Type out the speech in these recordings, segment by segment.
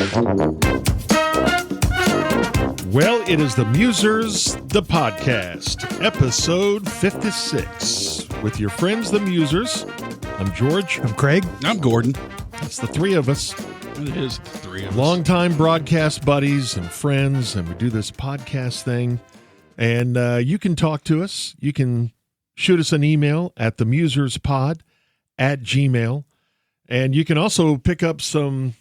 Well, it is the Musers, the podcast, episode 56. With your friends, the Musers. I'm George. I'm Craig. I'm Gordon. It's the three of us. It is the three of us. Longtime broadcast buddies and friends, and we do this podcast thing. And you can talk to us. You can shoot us an email at themuserspod@gmail.com. And you can also pick up some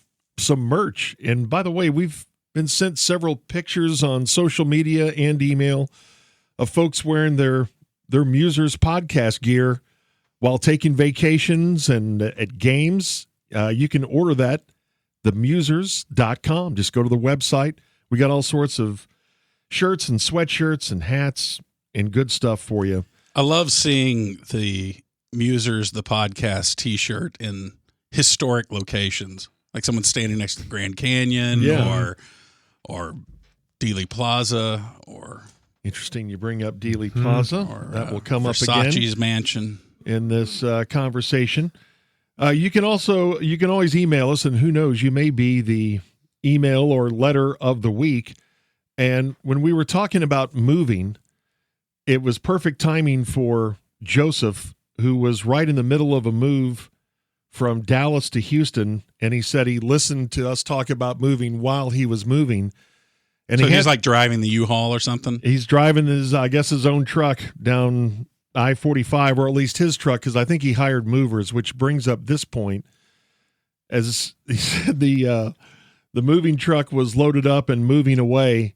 merch. And by the way, we've been sent several pictures on social media and email of folks wearing their Musers podcast gear while taking vacations and at games. You can order that, themusers.com. Just go to the website. We got all sorts of shirts and sweatshirts and hats and good stuff for you. I love seeing the Musers, the podcast t-shirt in historic locations, like someone standing next to the Grand Canyon or Dealey Plaza or interesting. You bring up Dealey Plaza. Or, that will come Versace's up again. Versace's mansion in this conversation. You can always email us, and who knows, you may be the email or letter of the week. And when we were talking about moving, it was perfect timing for Joseph, who was right in the middle of a move from Dallas to Houston, and he said he listened to us talk about moving while he was moving. And so he's like driving the U-Haul or something? He's driving his own truck down I-45, or at least his truck, because I think he hired movers, which brings up this point. As he said, the moving truck was loaded up and moving away,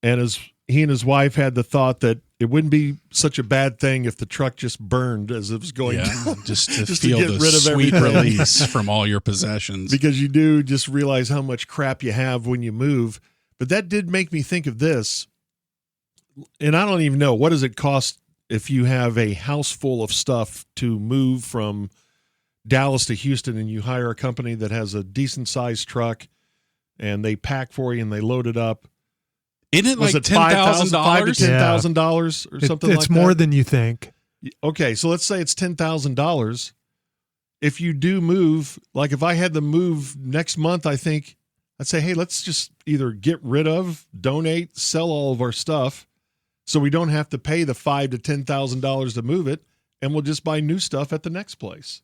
and as he and his wife had the thought that it wouldn't be such a bad thing if the truck just burned as it was going down. Just to feel the sweet release from all your possessions. Because you do just realize how much crap you have when you move. But that did make me think of this. And I don't even know, what does it cost if you have a house full of stuff to move from Dallas to Houston, and you hire a company that has a decent-sized truck and they pack for you and they load it up? Isn't it like $10,000? $5,000 to $10,000 or something like that? It's more than you think. Okay, so let's say it's $10,000. If you do move, like if I had to move next month, I think I'd say, hey, let's just either get rid of, donate, sell all of our stuff so we don't have to pay the $5,000 to $10,000 to move it, and we'll just buy new stuff at the next place.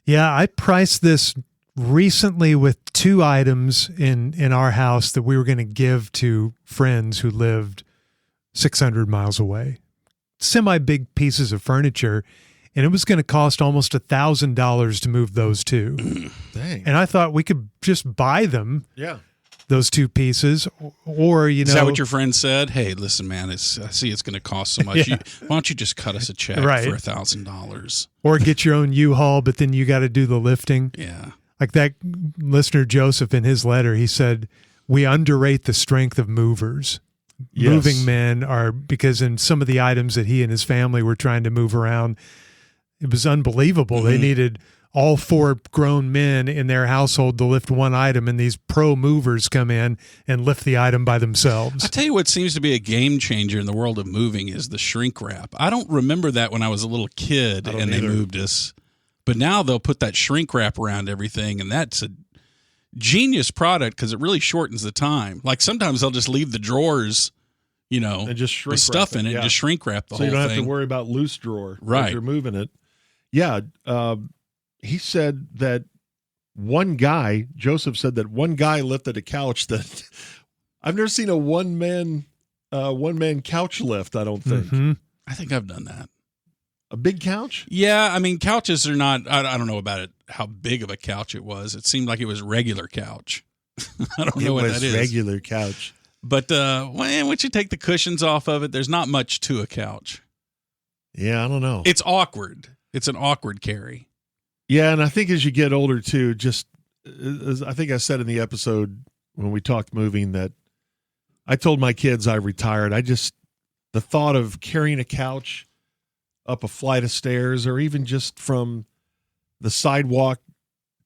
Yeah, I priced this recently with two items in our house that we were going to give to friends who lived 600 miles away. Semi-big pieces of furniture, and it was going to cost almost $1,000 to move those two. Dang. And I thought we could just buy them. Yeah. Those two pieces, or Is that what your friend said? Hey, listen, man, I see it's going to cost so much. Yeah. Why don't you just cut us a check Right. for $1,000? Or get your own U-Haul, but then you got to do the lifting. Yeah. Like that listener, Joseph, in his letter, he said, we underrate the strength of movers. Yes. Moving men are, because in some of the items that he and his family were trying to move around, it was unbelievable. Mm-hmm. They needed all four grown men in their household to lift one item, and these pro movers come in and lift the item by themselves. I tell you what seems to be a game changer in the world of moving is the shrink wrap. I don't remember that when I was a little kid and they moved us. But now they'll put that shrink wrap around everything, and that's a genius product because it really shortens the time. Like sometimes they'll just leave the drawers, And just shrink with stuff wrap in it, and just shrink wrap the so whole you don't thing. have to worry about loose drawer Right. as you're moving it. Yeah. He said that Joseph said that one guy lifted a couch that I've never seen a one man couch lift, I don't think. Mm-hmm. I think I've done that. A big couch? Yeah, I mean, couches are not, I don't know about it, how big of a couch it was. It seemed like it was regular couch. I don't know what that is. Regular couch. But once you take the cushions off of it, there's not much to a couch. Yeah, I don't know. It's awkward. It's an awkward carry. Yeah, and I think as you get older too, just as I think I said in the episode when we talked moving that I told my kids I retired. The thought of carrying a couch up a flight of stairs or even just from the sidewalk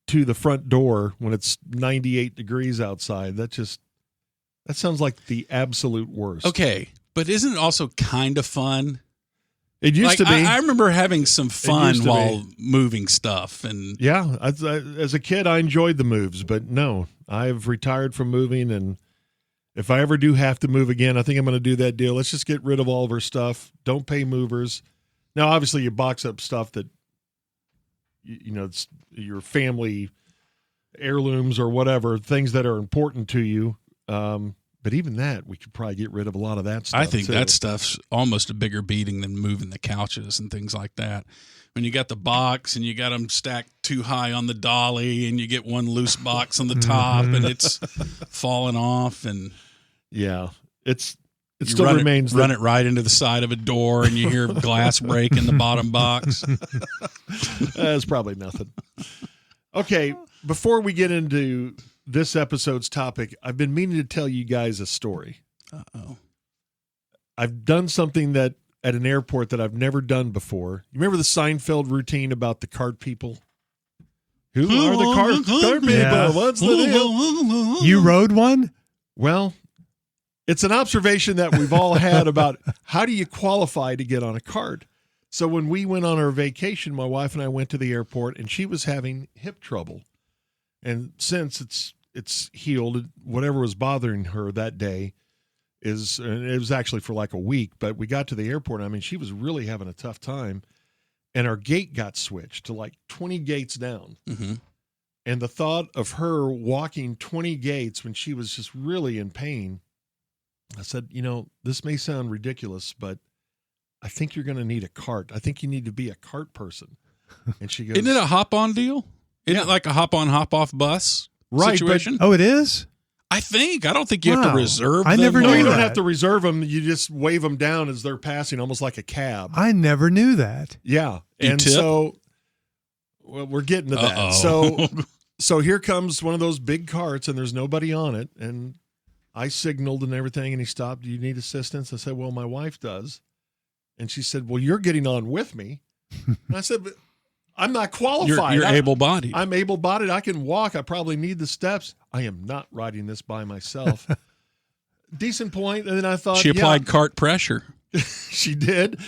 to the front door when it's 98 degrees outside, that sounds like the absolute worst. Okay, but isn't it also kind of fun? It used to be. I remember having some fun while moving stuff. And yeah, as a kid, I enjoyed the moves, but no, I've retired from moving, and if I ever do have to move again, I think I'm going to do that deal. Let's just get rid of all of our stuff. Don't pay movers. Now, obviously, you box up stuff that, it's your family heirlooms or whatever, things that are important to you. But even that, we could probably get rid of a lot of that stuff. I think too. that stuff's almost a bigger beating than moving the couches and things like that. When you got the box and you got them stacked too high on the dolly and you get one loose box on the top and it's falling off, and it still remains. Run it right into the side of a door and you hear glass break in the bottom box. That's probably nothing. Okay, before we get into this episode's topic, I've been meaning to tell you guys a story. Uh-oh. I've done something that at an airport that I've never done before. You remember the Seinfeld routine about the cart people? Who are the cart people? Yeah. What's the deal? You rode one? Well, it's an observation that we've all had about how do you qualify to get on a cart. So when we went on our vacation, my wife and I went to the airport, and she was having hip trouble. And since it's healed, whatever was bothering her that day and it was actually for like a week, but we got to the airport. I mean, she was really having a tough time, and our gate got switched to like 20 gates down. Mm-hmm. And the thought of her walking 20 gates when she was just really in pain, I said, this may sound ridiculous, but I think you're going to need a cart. I think you need to be a cart person. And she goes, Isn't it a hop-on deal? Isn't it like a hop-on, hop-off bus situation? Oh, it is? I don't think you have to reserve them. I never knew No, you don't that. have to reserve them. You just wave them down as they're passing, almost like a cab. I never knew that. Yeah. You And tip? so, well, we're getting to that. Uh-oh. So here comes one of those big carts, and there's nobody on it. And I signaled and everything, and he stopped. Do you need assistance? I said, well, my wife does. And she said, well, you're getting on with me. And I said, but I'm not qualified. You're able-bodied. I'm able-bodied. I can walk. I probably need the steps. I am not riding this by myself. Decent point. And then I thought, she applied cart pressure. she did.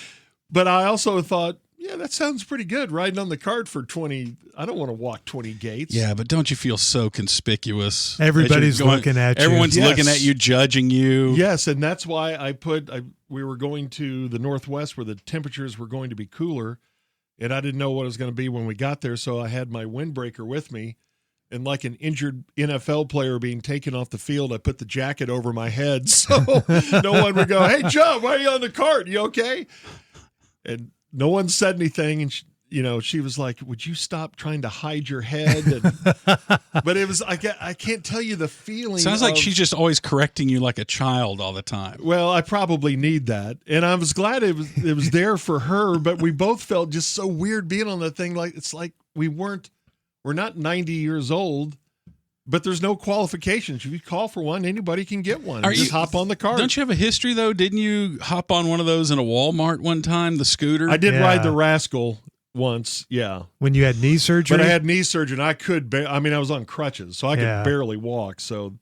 But I also thought, that sounds pretty good. Riding on the cart for 20. I don't want to walk 20 gates. Yeah, but don't you feel so conspicuous? Everybody's looking at you. Everyone's Yes. looking at you, judging you. Yes, and that's why we were going to the Northwest where the temperatures were going to be cooler, and I didn't know what it was going to be when we got there, so I had my windbreaker with me, and like an injured NFL player being taken off the field, I put the jacket over my head so no one would go, hey, Joe, why are you on the cart? You okay? And no one said anything, and she was like, would you stop trying to hide your head? But it was, I can't tell you the feeling. Sounds like she's just always correcting you like a child all the time. Well, I probably need that. And I was glad it was there for her, but we both felt just so weird being on that thing. Like, it's like we're not 90 years old, but there's no qualifications. If you call for one, anybody can get one. Just hop on the cart. Don't you have a history, though? Didn't you hop on one of those in a Walmart one time, the scooter? I did ride the Rascal once, yeah. When you had knee surgery? But I had knee surgery, and I was on crutches, so I could barely walk. So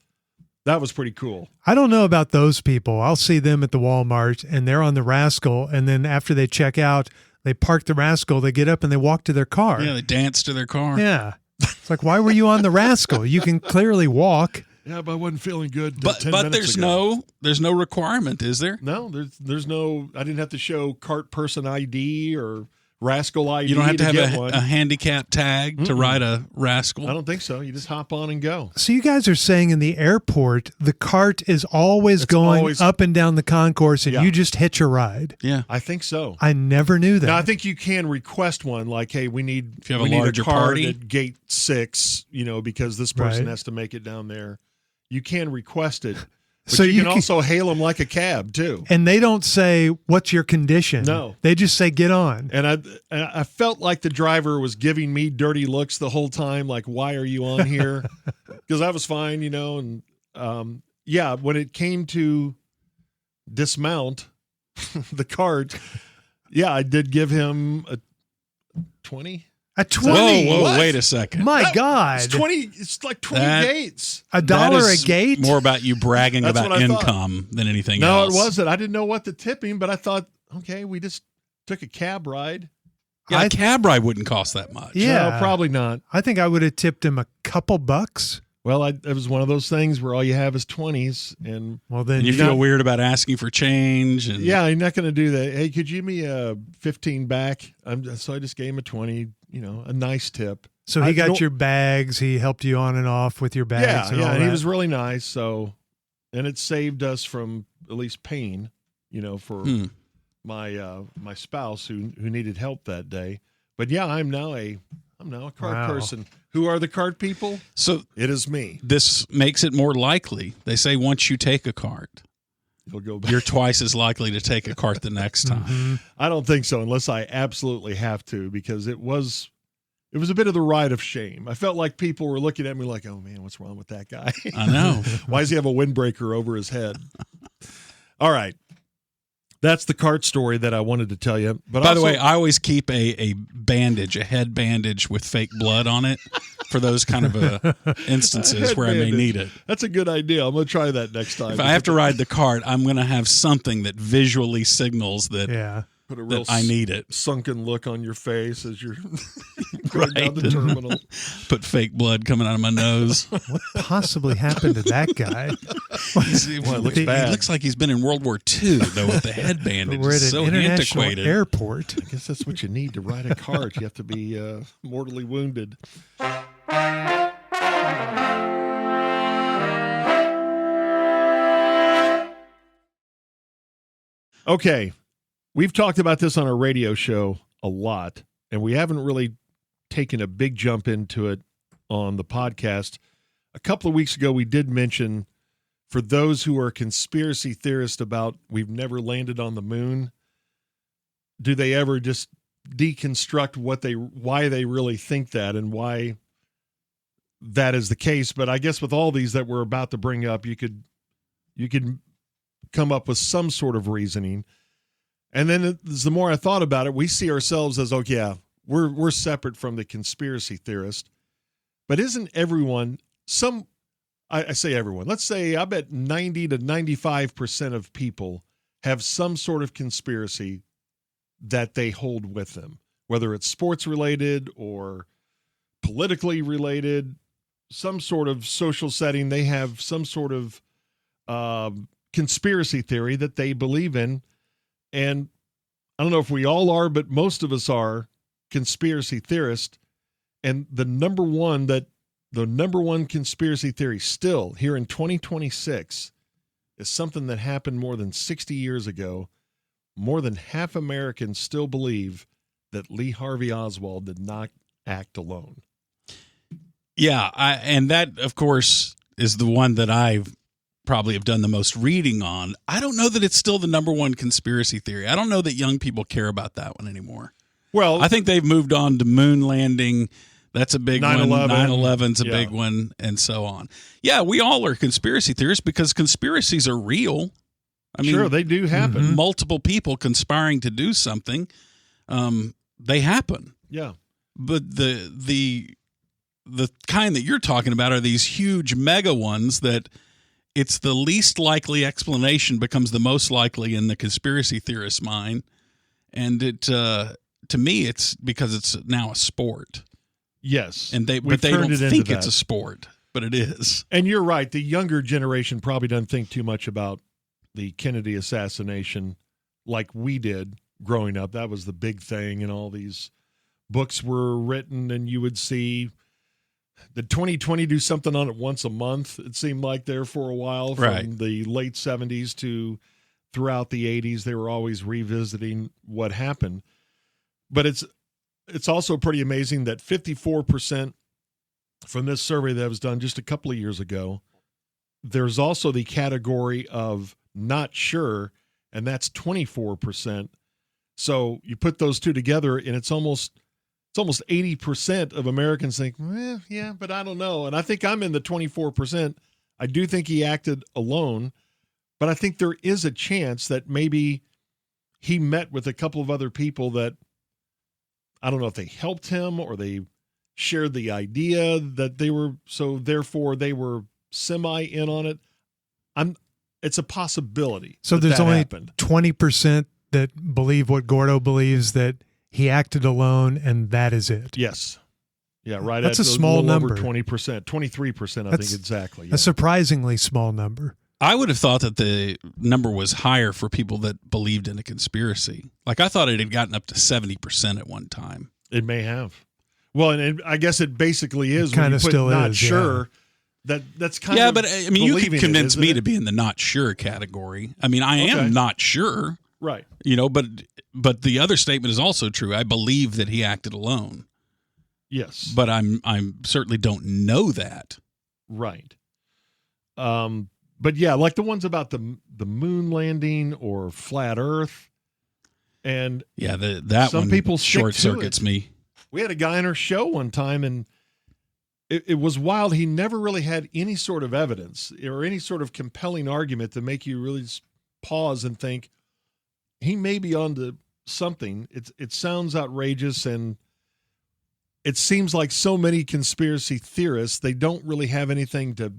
that was pretty cool. I don't know about those people. I'll see them at the Walmart, and they're on the Rascal, and then after they check out, they park the Rascal, they get up, and they walk to their car. Yeah, they dance to their car. Yeah. It's like, why were you on the Rascal? You can clearly walk. Yeah, but I wasn't feeling good. But 10 minutes there's ago. no requirement, is there? No, there's no. I didn't have to show cart person ID or Rascal ID. You don't have to have one. a handicap tag to ride a Rascal. I don't think so. You just hop on and go. So you guys are saying in the airport, the cart is always going up and down the concourse, and you just hitch a ride. Yeah, I think so. I never knew that. Now, I think you can request one, like, hey, we need if you have a larger card party at gate 6, because this person has to make it down there. You can request it. But so you can also hail them like a cab too. And they don't say, what's your condition? No. They just say, get on. And I felt like the driver was giving me dirty looks the whole time, like, why are you on here? Because I was fine, and when it came to dismount the cart, I did give him a 20. A 20? Whoa, What? wait a second. My God. It's 20. It's like 20 gates. $1 That is a gate? more about you bragging That's about what I thought. income than anything No, else. it wasn't. I didn't know what to tip him, but I thought, okay, we just took a cab ride. Yeah, a cab ride wouldn't cost that much. Yeah. No, probably not. I think I would have tipped him a couple bucks. Well, it was one of those things where all you have is 20s, and Well, then And you feel weird about asking for change. And yeah, I'm not going to do that. Hey, could you give me a 15 back? So I just gave him a 20. A nice tip. So he got your bags. He helped you on and off with your bags. Yeah, and he was really nice. So, and it saved us from at least pain, for my spouse who needed help that day. But yeah, I'm now a card person. Who are the card people? So it is me. This makes it more likely. They say once you take a card, you'll go back. You're twice as likely to take a cart the next time. Mm-hmm. I don't think so, unless I absolutely have to, because it was a bit of the ride of shame. I felt like people were looking at me like, oh man, what's wrong with that guy? I know. Why does he have a windbreaker over his head? All right. That's the cart story that I wanted to tell you. But by the way, I always keep a bandage, a head bandage with fake blood on it for those kind of instances where I may need it. That's a good idea. I'm going to try that next time. If I have to ride the cart, I'm going to have something that visually signals that, put a real that I need it. Sunken look on your face as you're going down the terminal. Put fake blood coming out of my nose. What possibly happened to that guy? Well, it looks bad. He looks like he's been in World War II, though, with the head bandage. We're at an so international antiquated. airport. I guess that's what you need to ride a cart. You have to be mortally wounded. Okay. We've talked about this on our radio show a lot, and we haven't really taken a big jump into it on the podcast. A couple of weeks ago, we did mention, for those who are conspiracy theorists about we've never landed on the moon, do they ever just deconstruct why they really think that and why that is the case? But I guess with all these that we're about to bring up, you could come up with some sort of reasoning. And then the more I thought about it, we see ourselves as, we're separate from the conspiracy theorist. But isn't everyone, I say everyone, let's say I bet 90 to 95% of people have some sort of conspiracy that they hold with them, whether it's sports related or politically related, some sort of social setting. They have some sort of conspiracy theory that they believe in. And I don't know if we all are, but most of us are conspiracy theorists. And the number one conspiracy theory still here in 2026 is something that happened more than 60 years ago. More than half Americans still believe that Lee Harvey Oswald did not act alone. Yeah, and that, of course, is the one that I've probably have done the most reading on. I don't know that it's still the number one conspiracy theory. I don't know that young people care about that one anymore. Well, I think they've moved on to moon landing. That's a big 9/11. one. 9/11's a big one, and so on. Yeah, we all are conspiracy theorists because conspiracies are real. I mean, sure, they do happen. Multiple people conspiring to do something, they happen. Yeah. But the kind that you're talking about are these huge mega ones that it's the least likely explanation becomes the most likely in the conspiracy theorist's mind. And it, to me, it's because it's now a sport. Yes. And they don't think it's a sport, but it is. And you're right. The younger generation probably doesn't think too much about the Kennedy assassination like we did growing up. That was the big thing, and all these books were written, and you would see the 2020 do something on it once a month. It seemed like there for a while from the late 70s to throughout the 80s. They were always revisiting what happened. But it's also pretty amazing that 54% from this survey that was done just a couple of years ago, there's also the category of not sure, and that's 24%. So you put those two together, and it's almost 80% of Americans think, yeah, but I don't know. And I think I'm in the 24%. I do think he acted alone, but I think there is a chance that maybe he met with a couple of other people that, I don't know if they helped him or they shared the idea that they were, so therefore they were semi in on it. It's a possibility. So there's only 20% that believe what Gordo believes, that he acted alone and that is it. Yes. Yeah, right. That's at a small number. Over 20%, 23%, I think exactly. Yeah. A surprisingly small number. I would have thought that the number was higher for people that believed in a conspiracy. Like I thought it had gotten up to 70% at one time. It may have. Well, and I guess it basically is. Kind of still not is. Sure. Yeah. That's kind of. Yeah, but I mean, you could convince me to be in the not sure category. I mean, I am not sure. Right. But the other statement is also true. I believe that he acted alone. Yes. But I'm certainly don't know that. Right. But yeah, like the ones about the moon landing or flat Earth, and that some one people short circuits me. We had a guy on our show one time, and it was wild. He never really had any sort of evidence or any sort of compelling argument to make you really pause and think he may be onto something. It sounds outrageous, and it seems like so many conspiracy theorists, they don't really have anything to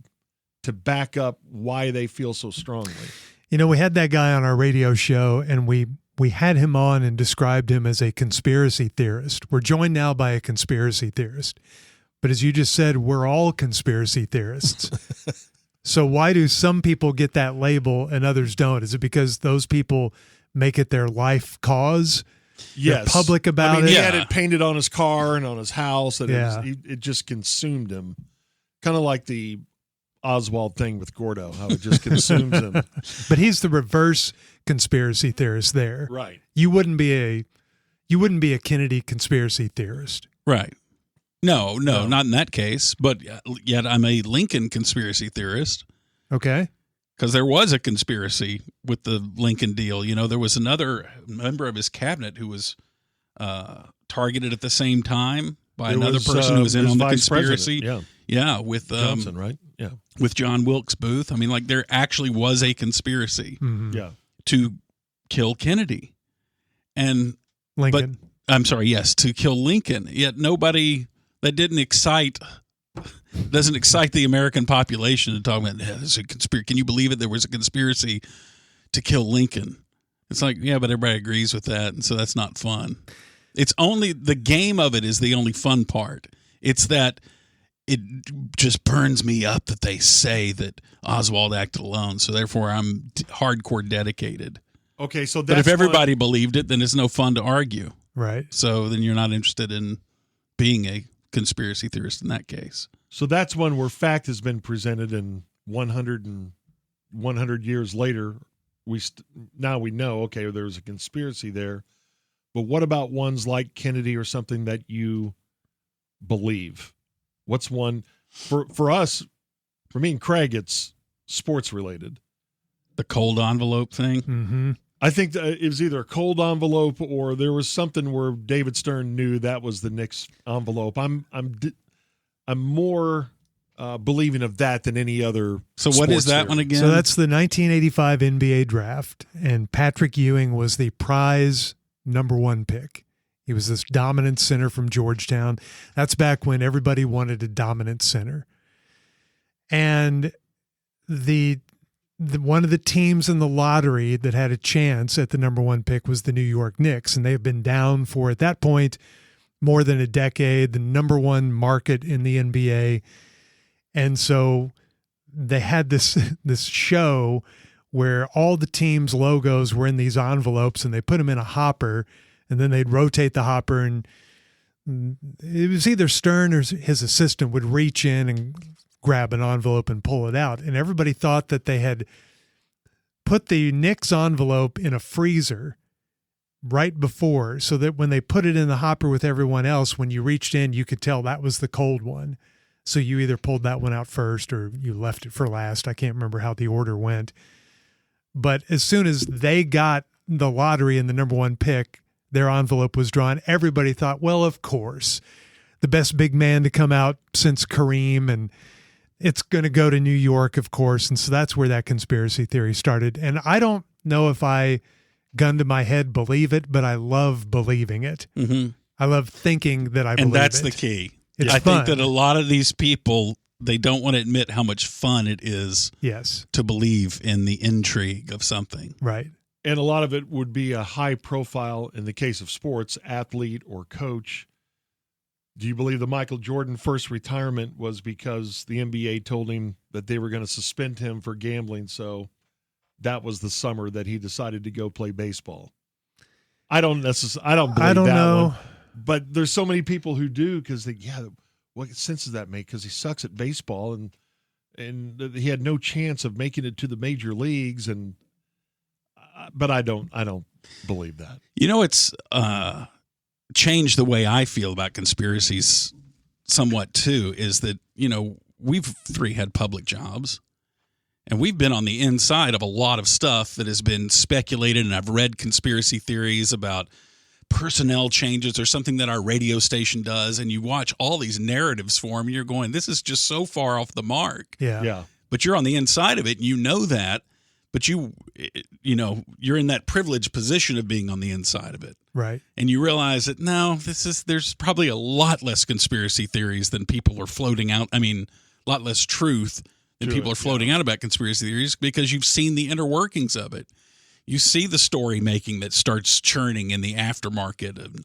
back up why they feel so strongly. You know, we had that guy on our radio show, and we had him on and described him as a conspiracy theorist. We're joined now by a conspiracy theorist. But as you just said, we're all conspiracy theorists. So why do some people get that label and others don't? Is it because those people make it their life cause? Yes. They're public about it? He had it painted on his car and on his house, and Yeah. it just consumed him. Kind of like the Oswald thing with Gordo, how it just consumes him. But he's the reverse conspiracy theorist there. Right. You wouldn't be a Kennedy conspiracy theorist. Right. No, not in that case. But yet I'm a Lincoln conspiracy theorist. Okay. Because there was a conspiracy with the Lincoln deal. You know, there was another member of his cabinet who was targeted at the same time by another person who was in on the conspiracy. Yeah. Yeah, with Johnson, right? Yeah. With John Wilkes Booth. I mean, like there actually was a conspiracy to kill Kennedy. And Lincoln. But I'm sorry, yes, to kill Lincoln. Yet nobody doesn't excite the American population to talk about there's a conspiracy. Can you believe it? There was a conspiracy to kill Lincoln. It's like, yeah, but everybody agrees with that, and so that's not fun. It's only the game of it is the only fun part. It's that it just burns me up that they say that Oswald acted alone, so therefore I'm hardcore dedicated. Okay, so but if everybody believed it, then it's no fun to argue. Right. So then you're not interested in being a conspiracy theorist in that case. So that's one where fact has been presented, and 100 years later, now we know, okay, there was a conspiracy there. But what about ones like Kennedy or something that you believe? What's one for us? For me and Craig, it's sports related. The cold envelope thing. Mm-hmm. I think it was either a cold envelope or there was something where David Stern knew that was the Knicks envelope. I'm more believing of that than any other. So what is that one again? So that's the 1985 NBA draft, and Patrick Ewing was the prize #1 pick. He was this dominant center from Georgetown. That's back when everybody wanted a dominant center. And the one of the teams in the lottery that had a chance at the #1 pick was the New York Knicks, and they've been down for, at that point, more than a decade, the #1 market in the NBA. And so they had this show where all the teams' logos were in these envelopes, and they put them in a hopper, and then they'd rotate the hopper, and it was either Stern or his assistant would reach in and grab an envelope and pull it out. And everybody thought that they had put the Knicks envelope in a freezer right before, so that when they put it in the hopper with everyone else, when you reached in, you could tell that was the cold one. So you either pulled that one out first or you left it for last. I can't remember how the order went. But as soon as they got the lottery and the #1 pick, their envelope was drawn. Everybody thought, well, of course, the best big man to come out since Kareem, and it's going to go to New York, of course. And so that's where that conspiracy theory started. And I don't know if I, gun to my head, believe it, but I love believing it. Mm-hmm. I love thinking that I believe it. And that's the key. It's I fun. think that a lot of these people, they don't want to admit how much fun it is to believe in the intrigue of something. Right. And a lot of it would be a high profile, in the case of sports, athlete or coach Do you believe the Michael Jordan first retirement was because the NBA told him that they were going to suspend him for gambling? So that was the summer that he decided to go play baseball. I don't believe that one. But there's so many people who do because what sense does that make? Because he sucks at baseball and he had no chance of making it to the major leagues. But I don't believe that. It's changed the way I feel about conspiracies somewhat too. Is that we've three had public jobs. And we've been on the inside of a lot of stuff that has been speculated, and I've read conspiracy theories about personnel changes or something that our radio station does, and you watch all these narratives form, and you're going, this is just so far off the mark. Yeah. But you're on the inside of it, and you know that, but you're in that privileged position of being on the inside of it. Right. And you realize that, there's probably a lot less conspiracy theories than people are floating out. I mean, a lot less truth and people are floating out about conspiracy theories because you've seen the inner workings of it. You see the story making that starts churning in the aftermarket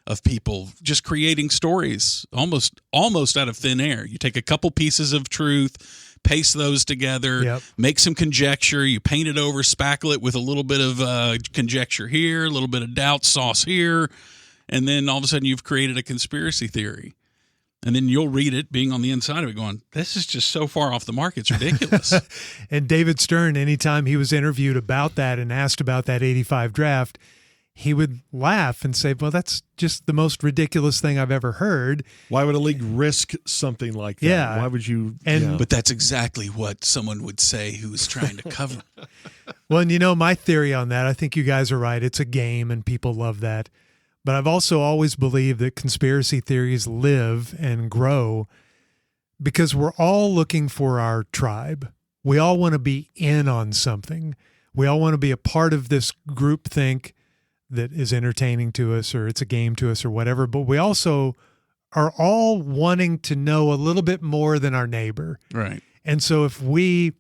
of people just creating stories almost out of thin air. You take a couple pieces of truth, paste those together, make some conjecture, you paint it over, spackle it with a little bit of conjecture here, a little bit of doubt sauce here, and then all of a sudden you've created a conspiracy theory. And then you'll read it being on the inside of it going, this is just so far off the mark, it's ridiculous. And David Stern, anytime he was interviewed about that and asked about that 85 draft, he would laugh and say, well, that's just the most ridiculous thing I've ever heard. Why would a league risk something like that? Yeah. Why would you? But that's exactly what someone would say who's trying to cover. Well, and my theory on that, I think you guys are right. It's a game and people love that. But I've also always believed that conspiracy theories live and grow because we're all looking for our tribe. We all want to be in on something. We all want to be a part of this groupthink that is entertaining to us, or it's a game to us or whatever. But we also are all wanting to know a little bit more than our neighbor. Right. And so if we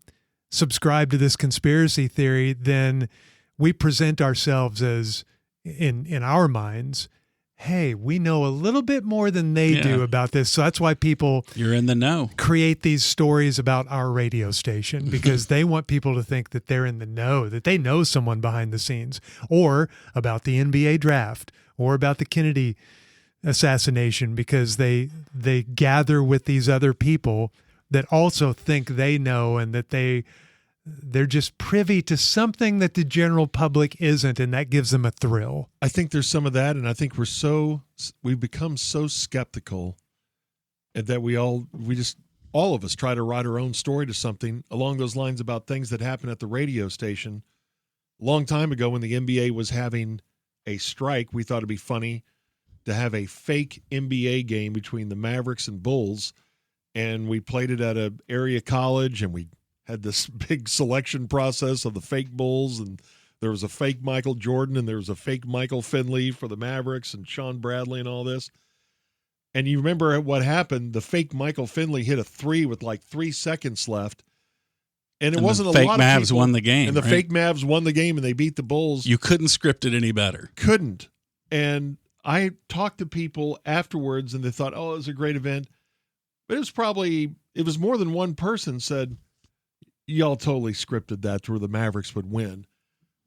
subscribe to this conspiracy theory, then we present ourselves as, in our minds, hey, we know a little bit more than they do about this. So that's why people you're in the know create these stories about our radio station, because they want people to think that they're in the know, that they know someone behind the scenes, or about the NBA draft, or about the Kennedy assassination, because they gather with these other people that also think they know, and that they're just privy to something that the general public isn't, and that gives them a thrill. I think there's some of that, and I think we've become so skeptical that all of us try to write our own story to something along those lines about things that happen at the radio station. A long time ago when the NBA was having a strike, we thought it'd be funny to have a fake NBA game between the Mavericks and Bulls, and we played it at an area college, and we had this big selection process of the fake Bulls, and there was a fake Michael Jordan, and there was a fake Michael Finley for the Mavericks, and Sean Bradley and all this. And you remember what happened? The fake Michael Finley hit a three with like 3 seconds left, and it wasn't a lot of people. Fake Mavs won the game. And the fake Mavs won the game, and they beat the Bulls. You couldn't script it any better. Couldn't. And I talked to people afterwards, and they thought, oh, it was a great event. But it was more than one person said, y'all totally scripted that to where the Mavericks would win.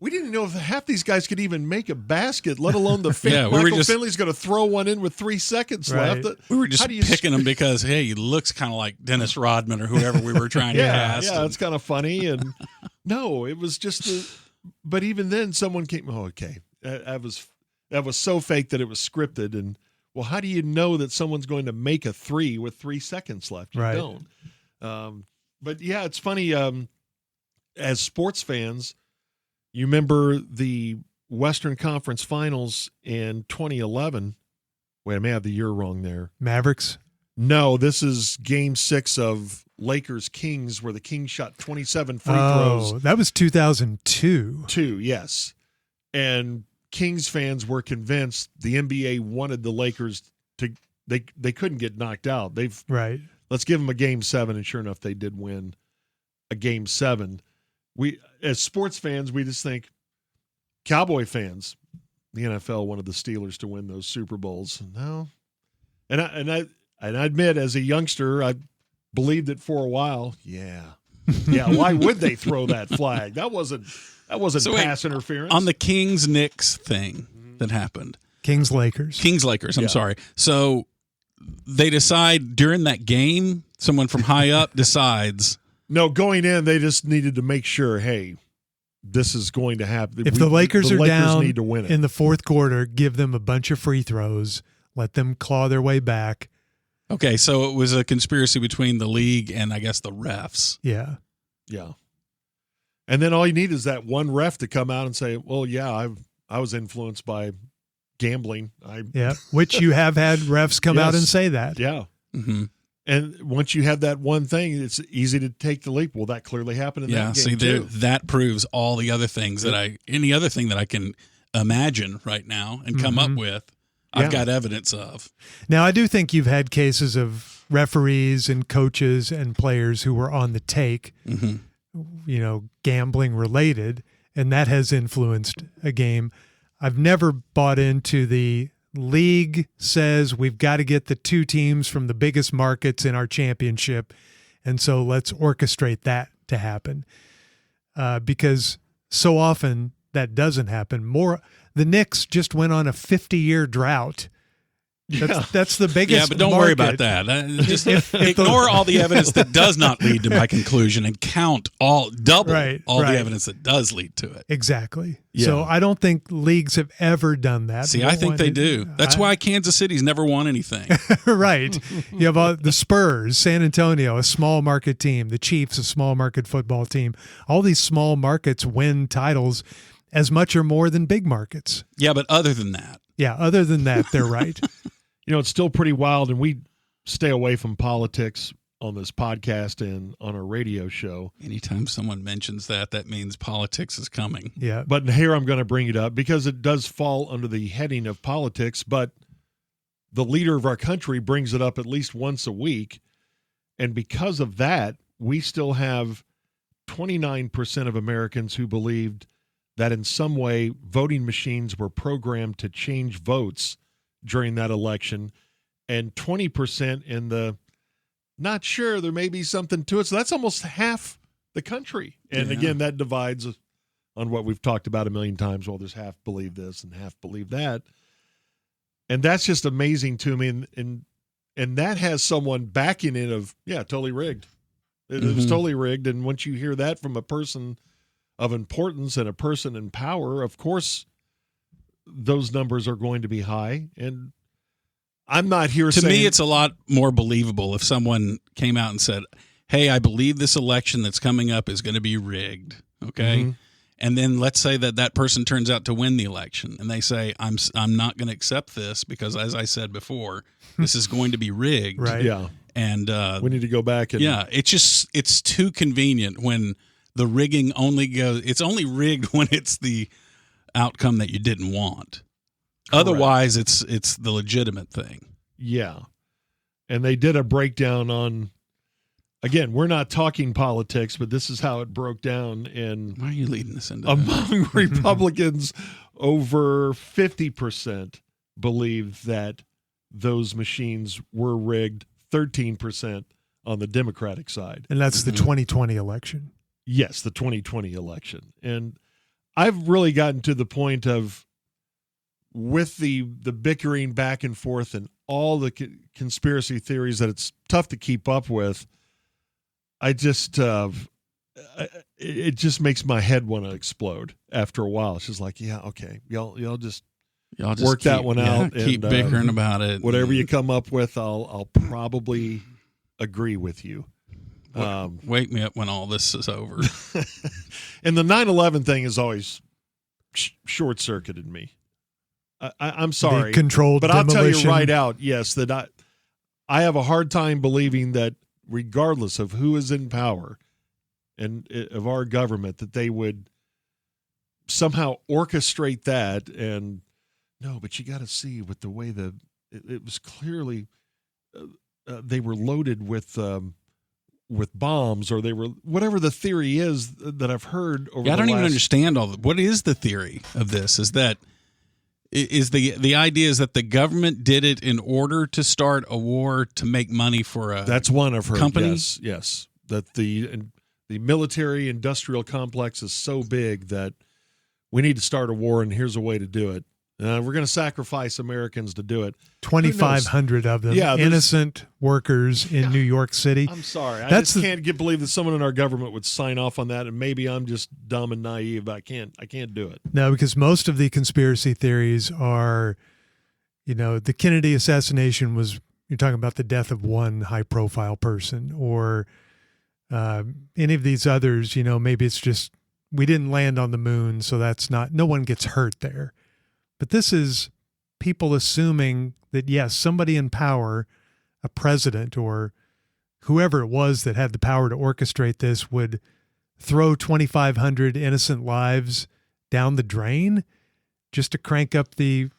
We didn't know if half these guys could even make a basket, let alone the fake Michael Finley's going to throw one in with 3 seconds left. We were just picking him because, hey, he looks kind of like Dennis Rodman or whoever we were trying to cast. Yeah, it's kind of funny. And no, it was just but even then someone came, that was so fake that it was scripted. And, well, how do you know that someone's going to make a three with 3 seconds left? You don't. But, yeah, it's funny. As sports fans, you remember the Western Conference Finals in 2011. Wait, I may have the year wrong there. Mavericks? No, this is Game 6 of Lakers-Kings, where the Kings shot 27 free throws. Oh, that was 2002. Yes. And Kings fans were convinced the NBA wanted the Lakers to – they couldn't get knocked out. Let's give them a Game 7, and sure enough, they did win a Game 7. We, as sports fans, we just think Cowboy fans, the NFL wanted the Steelers to win those Super Bowls. No, And I admit, as a youngster, I believed it for a while. Yeah. Why would they throw that flag? That wasn't pass interference. On the Kings-Knicks thing that happened. Kings-Lakers. I'm sorry. So they decide during that game, someone from high up decides. No, going in, they just needed to make sure, hey, this is going to happen. If the Lakers are down need to win it. in the fourth quarter, give them a bunch of free throws, let them claw their way back. Okay, so it was a conspiracy between the league and I guess the refs. Yeah. Yeah. And then all you need is that one ref to come out and say, well, yeah, I was influenced by gambling. Which you have had refs come out and say that. Yeah. Mm-hmm. And once you have that one thing, it's easy to take the leap. Well, that clearly happened in that game too. That proves all the other things any other thing that I can imagine right now and come up with, I've got evidence of. Now, I do think you've had cases of referees and coaches and players who were on the take, gambling related, and that has influenced a game. I've never bought into the league says we've got to get the two teams from the biggest markets in our championship, and so let's orchestrate that to happen, because so often that doesn't happen. The Knicks just went on a 50-year drought. That's the biggest. Yeah, but don't worry about that. Just ignore all the evidence that does not lead to my conclusion and count double all the evidence that does lead to it. Exactly. Yeah. So I don't think leagues have ever done that. See, I think they do. That's why Kansas City's never won anything. Right. You have the Spurs, San Antonio, a small market team, the Chiefs, a small market football team. All these small markets win titles as much or more than big markets. Yeah, but other than that. Yeah, other than that, they're right. It's still pretty wild, and we stay away from politics on this podcast and on our radio show. Anytime someone mentions that means politics is coming. Yeah. But here I'm going to bring it up because it does fall under the heading of politics, but the leader of our country brings it up at least once a week, and because of that, we still have 29% of Americans who believed that in some way voting machines were programmed to change votes during that election, and 20% in the not sure, there may be something to it. So that's almost half the country. And again, that divides on what we've talked about a million times. Well, there's half believe this and half believe that. And that's just amazing to me. And that has someone backing it of, totally rigged. It was totally rigged. And once you hear that from a person of importance and a person in power, of course, those numbers are going to be high. And I'm not here saying... To me, it's a lot more believable if someone came out and said, hey, I believe this election that's coming up is going to be rigged, okay? Mm-hmm. And then let's say that person turns out to win the election, and they say, I'm not going to accept this because, as I said before, this is going to be rigged. Right. Yeah. And we need to go back and... Yeah, it's too convenient when the rigging only goes... It's only rigged when it's the outcome that you didn't want. Correct. Otherwise, it's the legitimate thing. Yeah. And they did a breakdown on... Again, we're not talking politics, but this is how it broke down. And why are you leading us into among Republicans, over 50% believe that those machines were rigged, 13% on the Democratic side. And that's the 2020 election. Yes, the 2020 election. And I've really gotten to the point of, with the bickering back and forth and all the conspiracy theories that it's tough to keep up with, I just, it just makes my head want to explode after a while. It's just like, yeah, okay, y'all just work that one out. Keep bickering about it. Whatever you come up with, I'll probably agree with you. Wake me up when all this is over. And the 9/11 thing has always short-circuited me. I'm sorry, controlled but demolition. I'll tell you right out, yes, that I have a hard time believing that, regardless of who is in power and of our government, that they would somehow orchestrate that. And no, but you got to see with the way it was clearly they were loaded with bombs, or they were, whatever the theory is that I've heard over. I don't even understand what is the theory of this? Is that is the idea is that the government did it in order to start a war to make money for a that's one of her company? Yes. That the military industrial complex is so big that we need to start a war, and here's a way to do it. We're going to sacrifice Americans to do it. 2,500 of them, innocent workers in New York City. I'm sorry. I just can't believe that someone in our government would sign off on that, and maybe I'm just dumb and naive, but I can't do it. No, because most of the conspiracy theories are, the Kennedy assassination was, you're talking about the death of one high-profile person, or any of these others, maybe it's just we didn't land on the moon, so no one gets hurt there. But this is people assuming that, yes, somebody in power, a president or whoever it was that had the power to orchestrate this, would throw 2,500 innocent lives down the drain just to crank up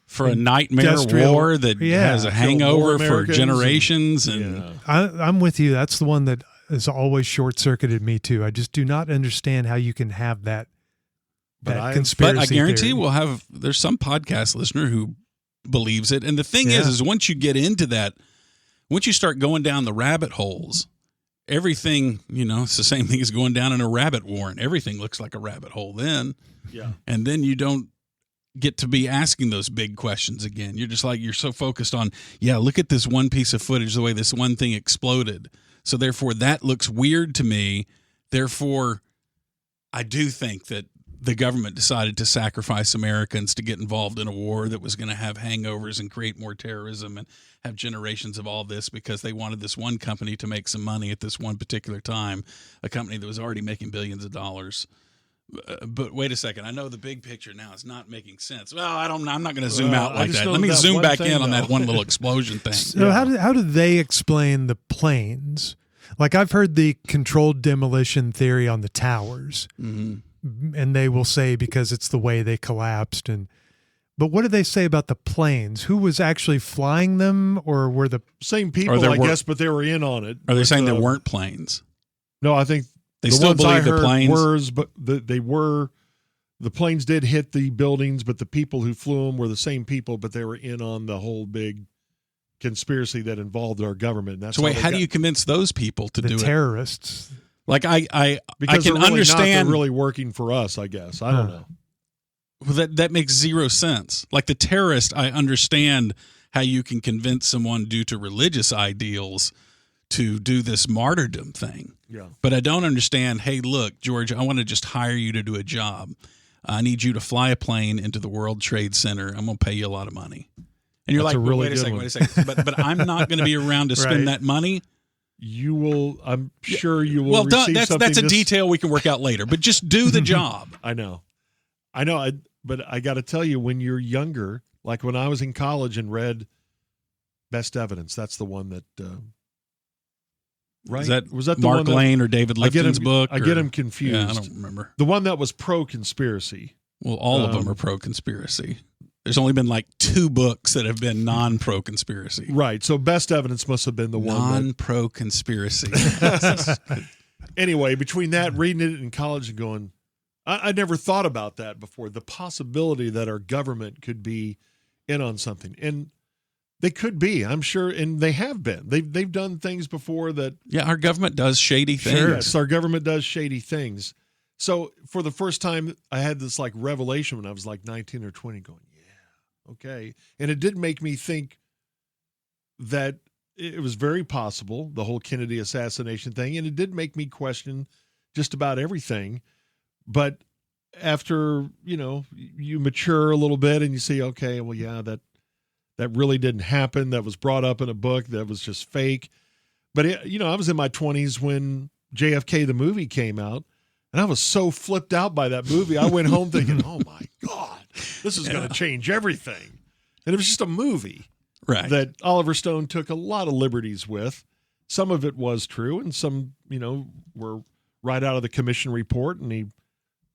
for a nightmare war that has a hangover for generations. I'm with you. That's the one that has always short-circuited me too. I just do not understand how you can have that conspiracy But I guarantee theory. there's some podcast listener who believes it. And the thing is once you get into that, once you start going down the rabbit holes, everything, it's the same thing as going down in a rabbit warren. Everything looks like a rabbit hole then. Yeah. And then you don't get to be asking those big questions again. You're just like, you're so focused on, look at this one piece of footage, the way this one thing exploded. So therefore that looks weird to me. Therefore, I do think that the government decided to sacrifice Americans to get involved in a war that was going to have hangovers and create more terrorism and have generations of all this because they wanted this one company to make some money at this one particular time, a company that was already making billions of dollars. But wait a second. I know the big picture now is not making sense. Well, I'm not going to zoom out like that. Let me zoom back in on that one little explosion thing. So how do they explain the planes? Like I've heard the controlled demolition theory on the towers. Mm-hmm. And they will say because it's the way they collapsed. But what do they say about the planes? Who was actually flying them, or were the same people, I guess, but they were in on it. Are they saying there weren't planes? No, I think they still believe the were, planes but the planes did hit the buildings, but the people who flew them were the same people, but they were in on the whole big conspiracy that involved our government. That's so wait, how do you convince those people to do it? The terrorists. Like I because can understand they're really working for us, I guess. I don't know. Well, that makes zero sense. Like the terrorist, I understand how you can convince someone due to religious ideals to do this martyrdom thing. Yeah. But I don't understand, hey, look, George, I want to just hire you to do a job. I need you to fly a plane into the World Trade Center. I'm going to pay you a lot of money. And you're That's like, wait a second. But I'm not going to be around to spend that money. You will, I'm sure you will. Well, receive that's a detail we can work out later, but just do the job. I know. But I got to tell you, when you're younger, like when I was in college and read Best Evidence, that's the one that, right? Was that the Mark Lane or David Lifton's book? I get them confused. Yeah, I don't remember. The one that was pro-conspiracy. Well, all of them are pro-conspiracy. There's only been like 2 books that have been non-pro-conspiracy. Right. So Best Evidence must have been the one. Non-pro-conspiracy. Anyway, between that, reading it in college and going, I never thought about that before, the possibility that our government could be in on something. And they could be, I'm sure, and they have been. They've done things before that. Yeah, our government does shady things. Sure, yes, our government does shady things. So for the first time, I had this like revelation when I was like 19 or 20 going, okay. And it did make me think that it was very possible, the whole Kennedy assassination thing. And it did make me question just about everything. But after, you mature a little bit and you see, okay, well, yeah, that really didn't happen. That was brought up in a book that was just fake. But, I was in my 20s when JFK, the movie, came out. And I was so flipped out by that movie. I went home thinking, oh, my God, this is going to change everything. And it was just a movie that Oliver Stone took a lot of liberties with. Some of it was true, and some, were right out of the commission report. And he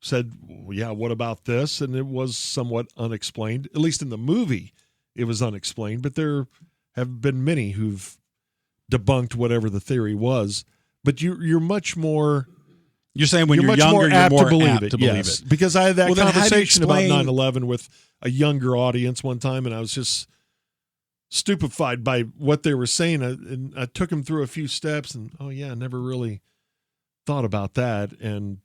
said, well, yeah, what about this? And it was somewhat unexplained. At least in the movie, it was unexplained. But there have been many who've debunked whatever the theory was. But you're much more You're saying when you're much younger, more you're apt more to believe apt it. to believe Yes, it. because I had that Well, then how do you conversation about explain- 9/11 with a younger audience one time, and I was just stupefied by what they were saying. And I took them through a few steps, and oh yeah, I never really thought about that. And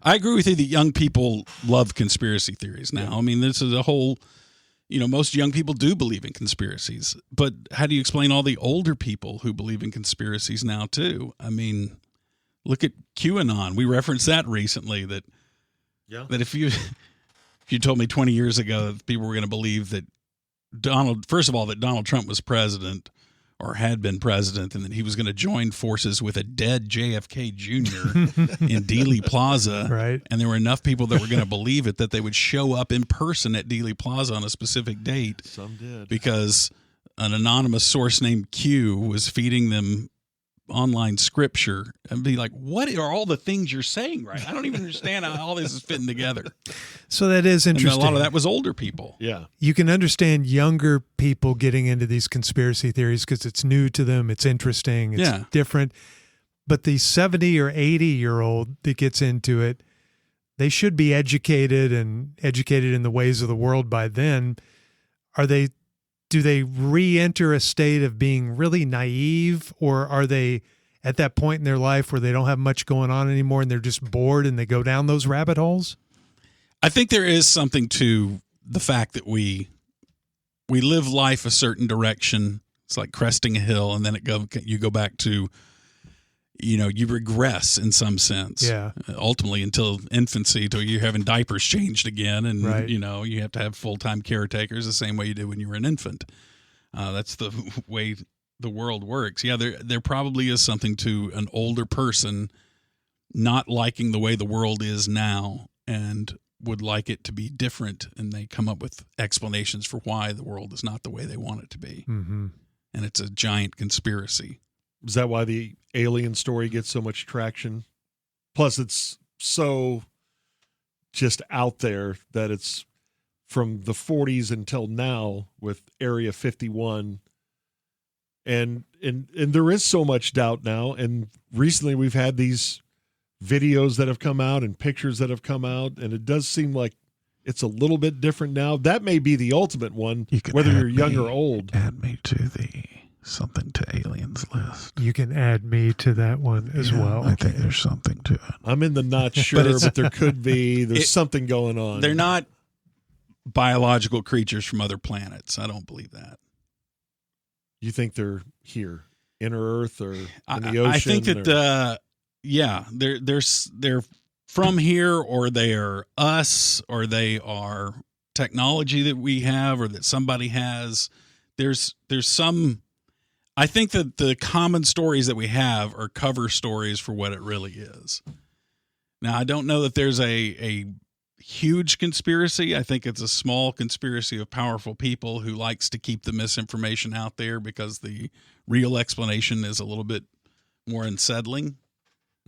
I agree with you that young people love conspiracy theories now. Yeah. I mean, this is a whole, most young people do believe in conspiracies. But how do you explain all the older people who believe in conspiracies now, too? I mean, look at QAnon. We referenced that recently, that if you told me 20 years ago that people were going to believe that Donald Trump was president or had been president, and that he was going to join forces with a dead JFK Jr. in Dealey Plaza. Right. And there were enough people that were going to believe it that they would show up in person at Dealey Plaza on a specific date. some did. Because an anonymous source named Q was feeding them online scripture, and be like, what are all the things you're saying right? I don't even understand how all this is fitting together. So that is And interesting. a lot of that was older people. Yeah. You can understand younger people getting into these conspiracy theories because it's new to them, it's interesting, it's different. But the 70 or 80-year-old that gets into it, they should be educated in the ways of the world by then. Do they re-enter a state of being really naive, or are they at that point in their life where they don't have much going on anymore and they're just bored and they go down those rabbit holes? I think there is something to the fact that we live life a certain direction. It's like cresting a hill, and then you go back to, you regress in some sense. Yeah. Ultimately, until infancy, till you're having diapers changed again, and Right. you have to have full-time caretakers the same way you did when you were an infant. That's the way the world works. Yeah, there probably is something to an older person not liking the way the world is now and would like it to be different, and they come up with explanations for why the world is not the way they want it to be. Mm-hmm. And it's a giant conspiracy. Is that why the alien story gets so much traction? Plus, it's so just out there that it's from the 40s until now with Area 51. And there is so much doubt now. And recently we've had these videos that have come out and pictures that have come out, and it does seem like it's a little bit different now. That may be the ultimate one, whether you're young or old. Add me to the something to aliens list. You can add me to that one as well. I think there's something to it. I'm in the not sure, But but there could be. There's something going on. They're not biological creatures from other planets. I don't believe that. You think they're here, inner Earth, or in the ocean? I think that they're from here, or they are us, or they are technology that we have, or that somebody has. There's some. I think that the common stories that we have are cover stories for what it really is. Now, I don't know that there's a huge conspiracy. I think it's a small conspiracy of powerful people who likes to keep the misinformation out there because the real explanation is a little bit more unsettling.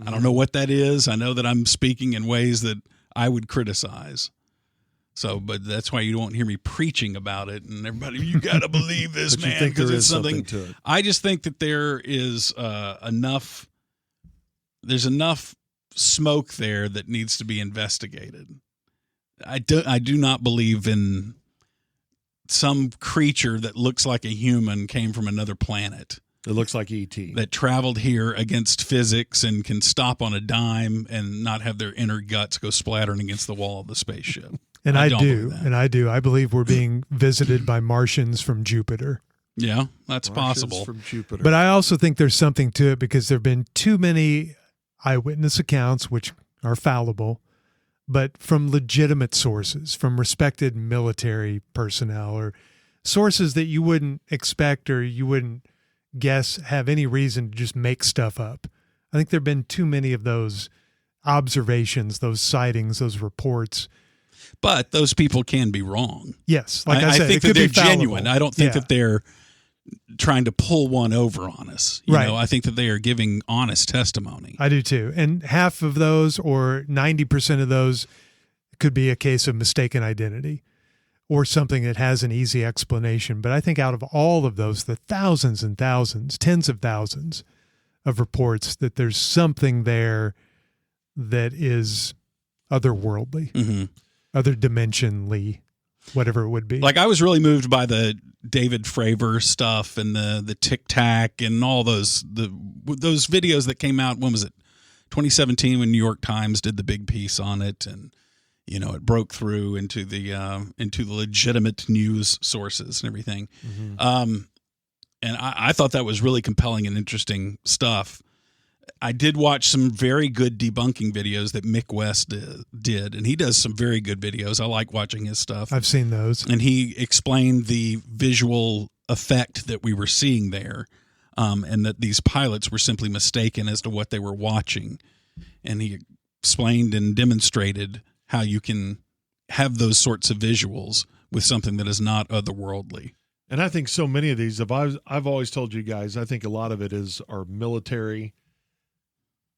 I don't know what that is. I know that I'm speaking in ways that I would criticize. So, but that's why you won't hear me preaching about it. And everybody, you got to believe this, But man. you think there because is something to it. I just think that there is enough. There's enough smoke there that needs to be investigated. I do not believe in some creature that looks like a human came from another planet. It looks like E.T. That traveled here against physics and can stop on a dime and not have their inner guts go splattering against the wall of the spaceship. And I don't do. believe that. And I do. I believe we're being visited by Martians from Jupiter. Yeah, that's Martians possible. from Jupiter. But I also think there's something to it because there have been too many eyewitness accounts, which are fallible, but from legitimate sources, from respected military personnel or sources that you wouldn't expect or you wouldn't guess have any reason to just make stuff up. I think there have been too many of those observations, those sightings, those reports. But those people can be wrong. Yes, like I said, think it could that they're be fallible. genuine. I don't think that they're trying to pull one over on us. You know, I think that they are giving honest testimony. I do too. And half of those or 90% of those could be a case of mistaken identity or something that has an easy explanation. But I think out of all of those, the thousands and thousands, tens of thousands of reports, that there's something there that is otherworldly, Mm-hmm. other dimensionally, whatever it would be. Like, I was really moved by the David Fravor stuff and the Tic Tac and all those videos that came out. When was it? 2017, when New York Times did the big piece on it, and it broke through into the legitimate news sources and everything. Mm-hmm. And I thought that was really compelling and interesting stuff. I did watch some very good debunking videos that Mick West did, and he does some very good videos. I like watching his stuff. I've seen those. And he explained the visual effect that we were seeing there, and that these pilots were simply mistaken as to what they were watching. And he explained and demonstrated how you can have those sorts of visuals with something that is not otherworldly. And I think so many of these, I've always told you guys, I think a lot of it is our military.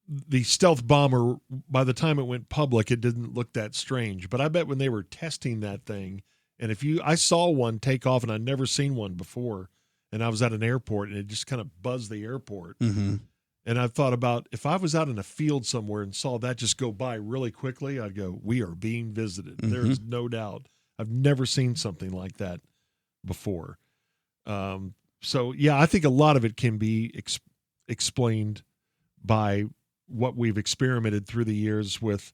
The stealth bomber, by the time it went public, it didn't look that strange. But I bet when they were testing that thing, and I saw one take off, and I'd never seen one before, and I was at an airport, and it just kind of buzzed the airport. Mm-hmm. And I thought about, if I was out in a field somewhere and saw that just go by really quickly, I'd go, we are being visited. Mm-hmm. There's no doubt. I've never seen something like that before. So, yeah, I think a lot of it can be explained by what we've experimented through the years with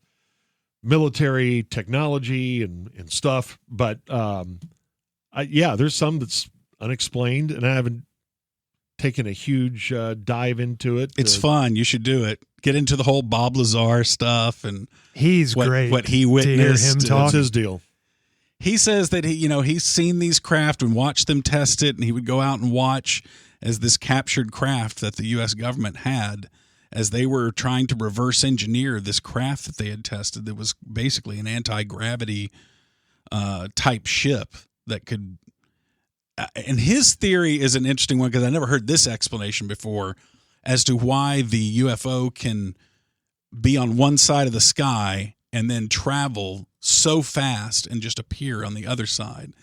military technology and stuff. But, there's some that's unexplained, and I haven't taken a huge dive into it. It's fun. You should do it. Get into the whole Bob Lazar stuff and he's great. What he witnessed. To hear him talk. What's his deal? He says that he's seen these craft and watched them test it, and he would go out and watch as this captured craft that the U.S. government had, as they were trying to reverse engineer this craft that they had tested that was basically an anti-gravity type ship that could. And his theory is an interesting one, because I never heard this explanation before as to why the UFO can be on one side of the sky and then travel so fast and just appear on the other side.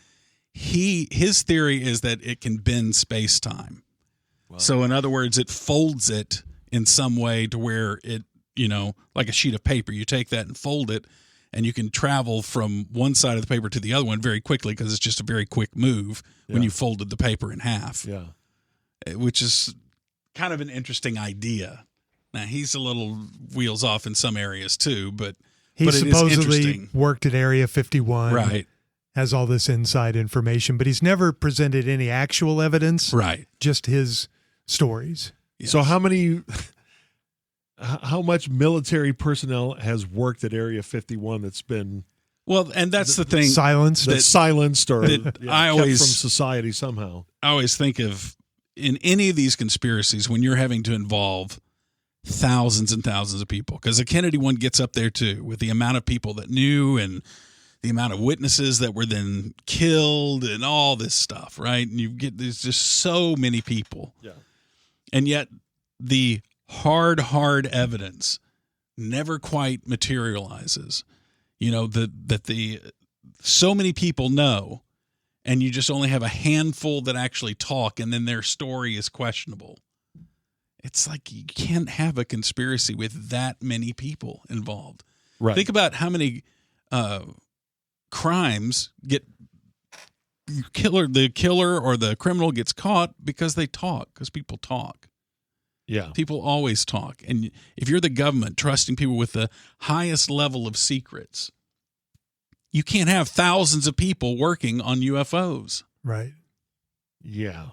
His theory is that it can bend space-time. Wow. So in other words, it folds it in some way to where it, like a sheet of paper, you take that and fold it, and you can travel from one side of the paper to the other one very quickly, because it's just a very quick move when you folded the paper in half. Yeah, which is kind of an interesting idea. Now, he's a little wheels off in some areas too, but he it supposedly worked at Area 51. Right. Has all this inside information, but he's never presented any actual evidence. Right. Just his stories. Yes. So how much military personnel has worked at Area 51 that's been and that's the thing, silenced or I always kept from society somehow. I always think of, in any of these conspiracies, when you're having to involve thousands and thousands of people, because the Kennedy one gets up there too, with the amount of people that knew and the amount of witnesses that were then killed and all this stuff, right? And there's just so many people. Yeah. And yet the hard evidence never quite materializes. So many people know, and you just only have a handful that actually talk, and then their story is questionable. It's like you can't have a conspiracy with that many people involved. Right. Think about how many crimes the killer or the criminal gets caught because they talk, because people talk. Yeah. People always talk. And if you're the government trusting people with the highest level of secrets, you can't have thousands of people working on UFOs. Right. Yeah.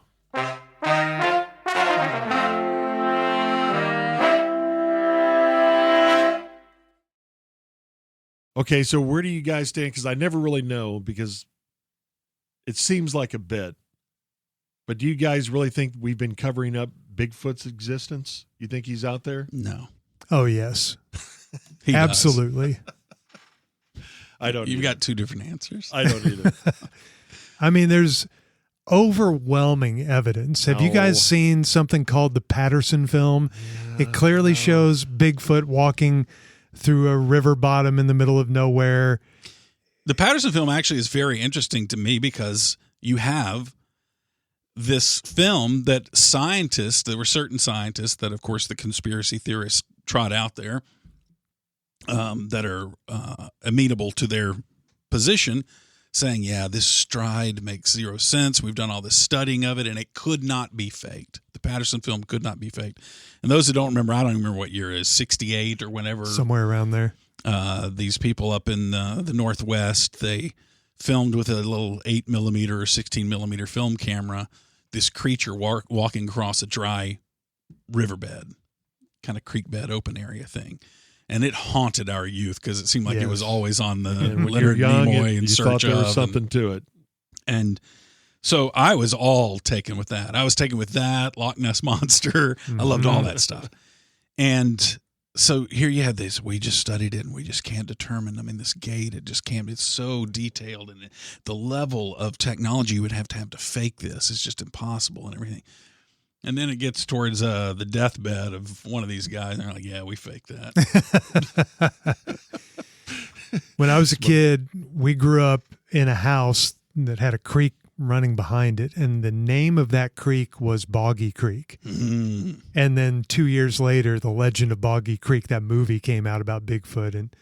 Okay, so where do you guys stand? Because I never really know, because it seems like a bit. But do you guys really think we've been covering up Bigfoot's existence? You think he's out there? No. Oh, yes. Absolutely. I don't. You've got two different answers. I don't either. I mean, there's overwhelming evidence. Have you guys seen something called the Patterson film? Yeah, it clearly shows Bigfoot walking through a river bottom in the middle of nowhere. The Patterson film actually is very interesting to me, because you have this film that there were certain scientists that, of course, the conspiracy theorists trot out there, that are amenable to their position, saying, yeah, this stride makes zero sense. We've done all this studying of it, and it could not be faked. The Patterson film could not be faked. And those who don't remember, I don't even remember what year it is, 68 or whenever. Somewhere around there. These people up in the Northwest, they filmed with a little 8mm or 16mm film camera this creature walking across a dry riverbed, kind of creek bed, open area thing. And it haunted our youth because it seemed like it was always on the Leonard Nimoy in search thought there of. was something to it. And so I was all taken with that. I was taken with that, Loch Ness Monster. I loved all that stuff. And so here you had this, we just studied it and we just can't determine. I mean, this gate, it just can't, it's so detailed, and the level of technology you would have to fake this is just impossible and everything. And then it gets towards the deathbed of one of these guys, and they're like, yeah, we faked that. When I was a kid, we grew up in a house that had a creek running behind it, and the name of that creek was Boggy Creek. Mm. And then 2 years later, The Legend of Boggy Creek, that movie came out about Bigfoot, and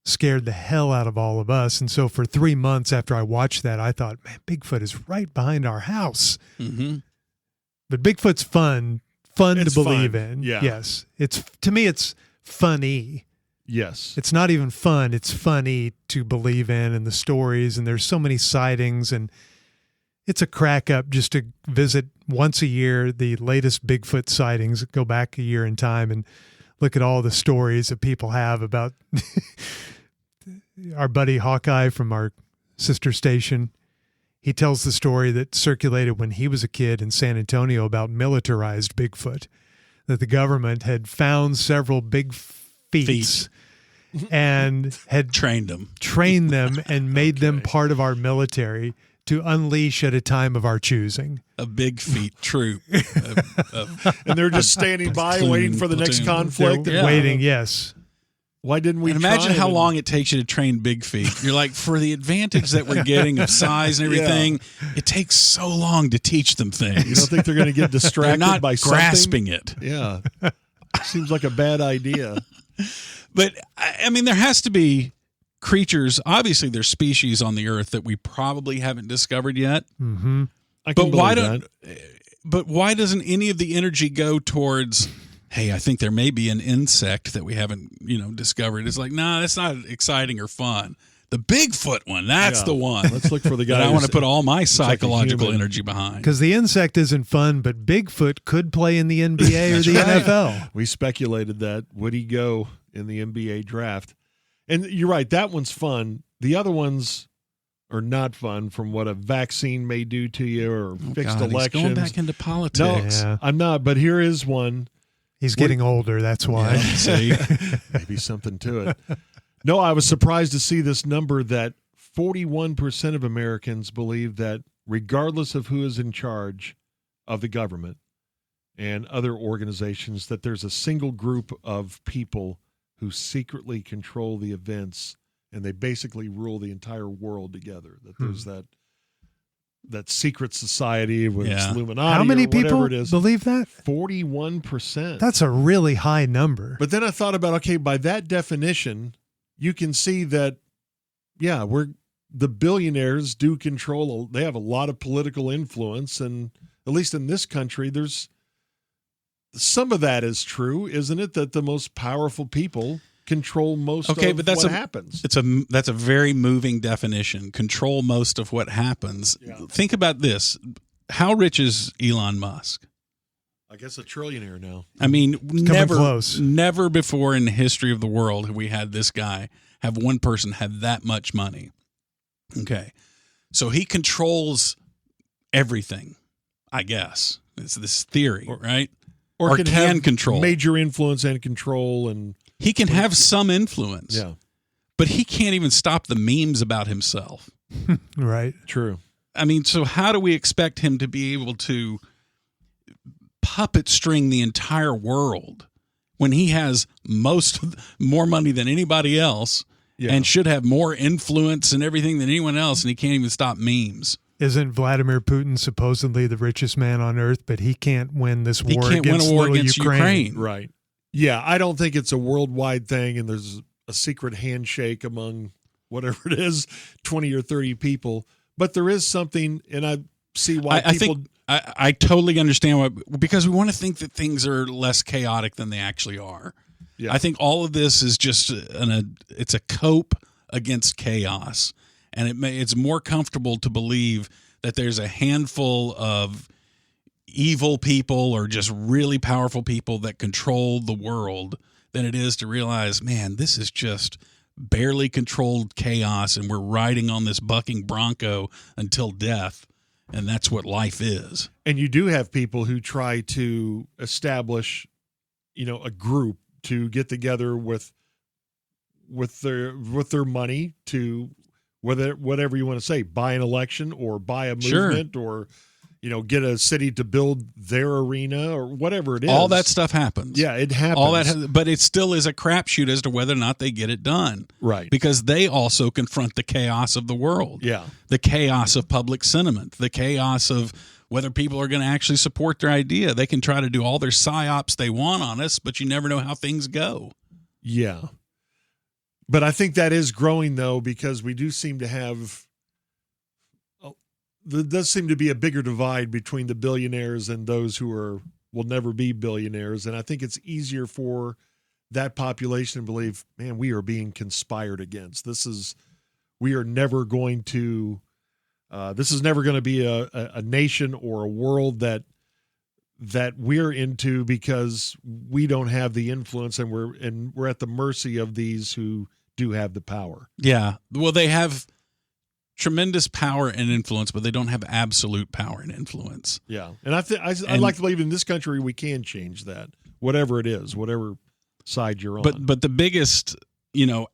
scared the hell out of all of us. And so for 3 months after I watched that, I thought, man, Bigfoot is right behind our house. Mm-hmm. But Bigfoot's fun to believe in. Yeah. Yes. To me, it's funny. Yes. It's not even fun. It's funny to believe in, and the stories, and there's so many sightings, and it's a crack up just to visit once a year the latest Bigfoot sightings, go back a year in time and look at all the stories that people have about our buddy Hawkeye from our sister station. He tells the story that circulated when he was a kid in San Antonio about militarized Bigfoot, that the government had found several big feet and had trained them and made them part of our military to unleash at a time of our choosing. A big feet troop. And they're just standing by waiting for the next conflict. Waiting, yes. Why didn't we imagine how long it takes you to train big feet? You're like, for the advantage that we're getting of size and everything, it takes so long to teach them things. You don't think they're going to get distracted they're not by grasping it? Yeah. Seems like a bad idea. But, I mean, there has to be creatures. Obviously, there's species on the earth that we probably haven't discovered yet. Mm-hmm. But why doesn't any of the energy go towards, hey, I think there may be an insect that we haven't, discovered? It's like, nah, that's not exciting or fun. The Bigfoot one, that's the one. Let's look for the guy that I want to put all my psychological energy behind. Because the insect isn't fun, but Bigfoot could play in the NBA or the NFL. We speculated that. Would he go in the NBA draft? And you're right, that one's fun. The other ones are not fun, from what a vaccine may do to you, or fixed elections. He's going back into politics. No, I'm not, but here is one. He's getting older, that's why. Yeah, see? Maybe something to it. No, I was surprised to see this number that 41% of Americans believe that regardless of who is in charge of the government and other organizations, that there's a single group of people who secretly control the events, and they basically rule the entire world together. That there's that secret society with Illuminati. How many people it is. believe that? 41%. That's a really high number. But then I thought about, okay, by that definition, you can see that, the billionaires do control, they have a lot of political influence, and at least in this country, there's some of that is true, isn't it? That the most powerful people control most of what happens. That's a very moving definition. Control most of what happens. Yeah. Think about this. How rich is Elon Musk? I guess a trillionaire now. I mean, never before in the history of the world have we had this guy have one person have that much money. Okay. So he controls everything, I guess. It's this theory, right? Or can control. Major influence and control. And he can have some influence. Yeah. But he can't even stop the memes about himself. Right. True. I mean, so how do we expect him to be able to puppet string the entire world when he has more money than anybody else and should have more influence and everything than anyone else, and he can't even stop memes? Isn't Vladimir Putin supposedly the richest man on earth, but he can't win this war against Ukraine? Right. Yeah, I don't think it's a worldwide thing and there's a secret handshake among whatever it is, 20 or 30 people. But there is something, and I see why I totally understand why, because we want to think that things are less chaotic than they actually are. Yeah. I think all of this is just it's a cope against chaos, and it's more comfortable to believe that there's a handful of evil people or just really powerful people that control the world than it is to realize, man, this is just barely controlled chaos, and we're riding on this bucking bronco until death, and that's what life is. And you do have people who try to establish, a group to get together with their money to whatever you want to say, buy an election or buy a movement or get a city to build their arena or whatever it is. All that stuff happens. Yeah, it happens. All that, but it still is a crapshoot as to whether or not they get it done. Right. Because they also confront the chaos of the world. Yeah. The chaos of public sentiment. The chaos of whether people are going to actually support their idea. They can try to do all their psyops they want on us, but you never know how things go. Yeah. But I think that is growing, though, because we do seem to have... There does seem to be a bigger divide between the billionaires and those who will never be billionaires. And I think it's easier for that population to believe, man, we are being conspired against. We are never going to, this is never going to be a nation or a world that we're into because we don't have the influence and we're at the mercy of these who do have the power. Yeah. Well, they have tremendous power and influence, but they don't have absolute power and influence. Yeah. And I like to believe in this country we can change that, whatever it is, whatever side you're on. But the biggest,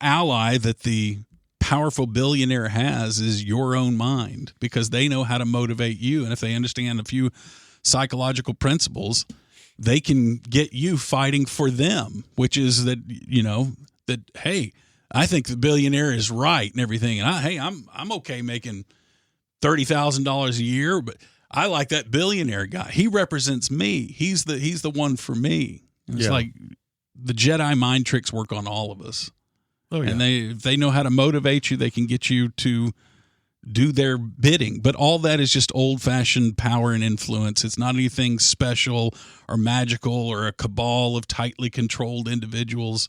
ally that the powerful billionaire has is your own mind, because they know how to motivate you. And if they understand a few psychological principles, they can get you fighting for them, which is that, that, hey, I think the billionaire is right and everything. And I'm okay making $30,000 a year, but I like that billionaire guy. He represents me. He's the one for me. And it's like the Jedi mind tricks work on all of us. Oh, yeah. And they know how to motivate you. They can get you to do their bidding. But all that is just old-fashioned power and influence. It's not anything special or magical or a cabal of tightly controlled individuals.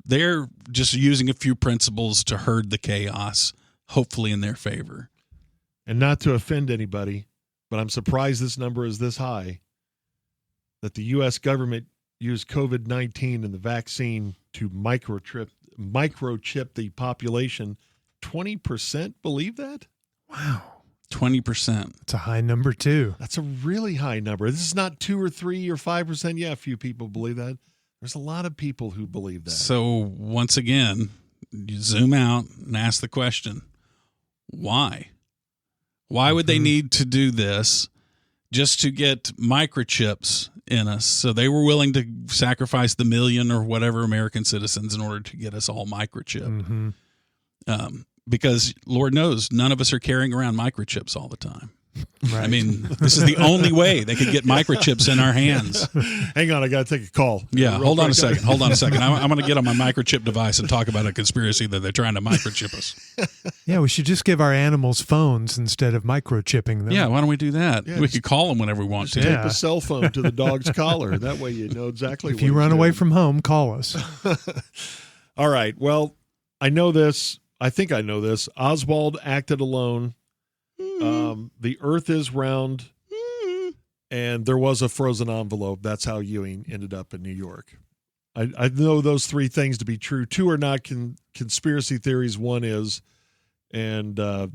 They're just using a few principles to herd the chaos, hopefully in their favor. And not to offend anybody, but I'm surprised this number is this high, that the U.S. government used COVID-19 and the vaccine to microchip the population. 20% believe that? Wow. 20%. It's a high number, too. That's a really high number. This is not 2 or 3 or 5%. Yeah, a few people believe that. There's a lot of people who believe that. So once again, you zoom out and ask the question, why? Why would they need to do this just to get microchips in us? So they were willing to sacrifice the million or whatever American citizens in order to get us all microchipped. Because Lord knows, none of us are carrying around microchips all the time. Right. I mean, this is the only way they could get microchips in our hands. Hang on, I got to take a call. Yeah, hold on a second. I'm going to get on my microchip device and talk about a conspiracy that they're trying to microchip us. Yeah, we should just give our animals phones instead of microchipping them. Yeah, why don't we do that? Yeah, we could call them whenever we want to. Tape a cell phone to the dog's collar. That way you know exactly if you run away from home, call us. All right. Well, I know this. I think I know this. Oswald acted alone. The earth is round, and there was a frozen envelope. That's how Ewing ended up in New York. I know those 3 things to be true. 2 are not conspiracy theories. 1 is, and the